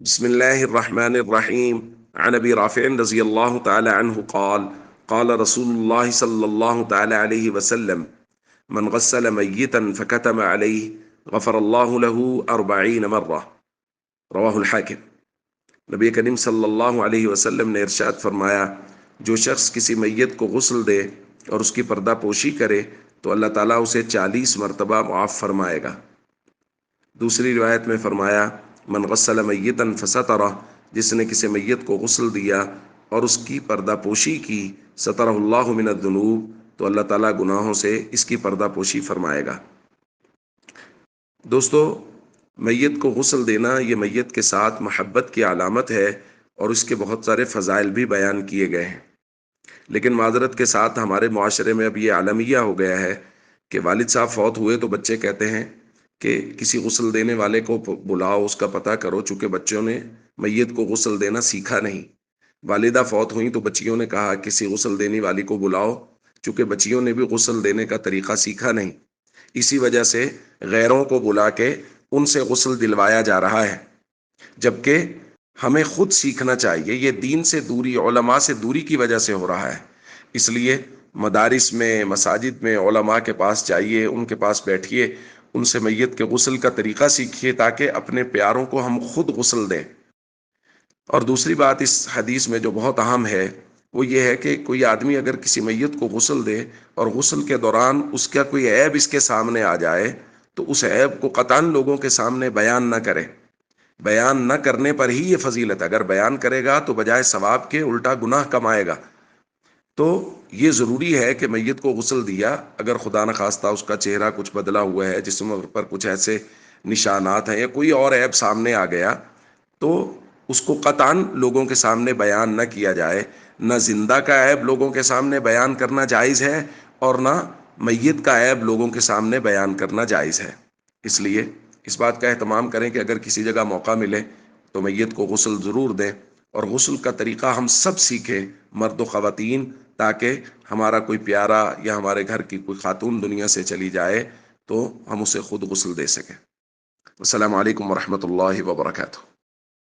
بسم الله الرحمن الرحيم. عن أبي رافع رضي الله تعالى عنه قال قال رسول الله صلى الله تعالى عليه وسلم: من غسل ميتا فكتم عليه غفر الله له 40 مرة. رواہ الحاکم۔ نبی کریم صلی اللہ علیہ وسلم نے ارشاد فرمایا، جو شخص کسی میت کو غسل دے اور اس کی پردہ پوشی کرے تو اللہ تعالیٰ اسے 40 مرتبہ معاف فرمائے گا۔ دوسری روایت میں فرمایا، من غسل میتا فسترہ، جس نے کسی میت کو غسل دیا اور اس کی پردہ پوشی کی، سترہ اللہ من الذنوب، تو اللہ تعالیٰ گناہوں سے اس کی پردہ پوشی فرمائے گا۔ دوستو، میت کو غسل دینا یہ میت کے ساتھ محبت کی علامت ہے اور اس کے بہت سارے فضائل بھی بیان کیے گئے ہیں، لیکن معذرت کے ساتھ ہمارے معاشرے میں اب یہ عالمیہ ہو گیا ہے کہ والد صاحب فوت ہوئے تو بچے کہتے ہیں کہ کسی غسل دینے والے کو بلاؤ، اس کا پتہ کرو، چونکہ بچوں نے میت کو غسل دینا سیکھا نہیں۔ والدہ فوت ہوئیں تو بچیوں نے کہا کسی غسل دینے والی کو بلاؤ، چونکہ بچیوں نے بھی غسل دینے کا طریقہ سیکھا نہیں۔ اسی وجہ سے غیروں کو بلا کے ان سے غسل دلوایا جا رہا ہے، جبکہ ہمیں خود سیکھنا چاہیے۔ یہ دین سے دوری، علماء سے دوری کی وجہ سے ہو رہا ہے۔ اس لیے مدارس میں، مساجد میں علماء کے پاس جائیے، ان کے پاس بیٹھیے، ان سے میت کے غسل کا طریقہ سیکھیے تاکہ اپنے پیاروں کو ہم خود غسل دیں۔ اور دوسری بات اس حدیث میں جو بہت اہم ہے وہ یہ ہے کہ کوئی آدمی اگر کسی میت کو غسل دے اور غسل کے دوران اس کا کوئی عیب اس کے سامنے آ جائے تو اس عیب کو قطعاً لوگوں کے سامنے بیان نہ کرے۔ بیان نہ کرنے پر ہی یہ فضیلت ہے، اگر بیان کرے گا تو بجائے ثواب کے الٹا گناہ کمائے گا۔ تو یہ ضروری ہے کہ میت کو غسل دیا، اگر خدا نخواستہ اس کا چہرہ کچھ بدلا ہوا ہے، جسم پر کچھ ایسے نشانات ہیں یا کوئی اور عیب سامنے آ گیا، تو اس کو قطعاً لوگوں کے سامنے بیان نہ کیا جائے۔ نہ زندہ کا عیب لوگوں کے سامنے بیان کرنا جائز ہے اور نہ میت کا عیب لوگوں کے سامنے بیان کرنا جائز ہے۔ اس لیے اس بات کا اہتمام کریں کہ اگر کسی جگہ موقع ملے تو میت کو غسل ضرور دیں، اور غسل کا طریقہ ہم سب سیکھیں، مرد و خواتین، تاکہ ہمارا کوئی پیارا یا ہمارے گھر کی کوئی خاتون دنیا سے چلی جائے تو ہم اسے خود غسل دے سکیں۔ السلام علیکم ورحمۃ اللہ وبرکاتہ۔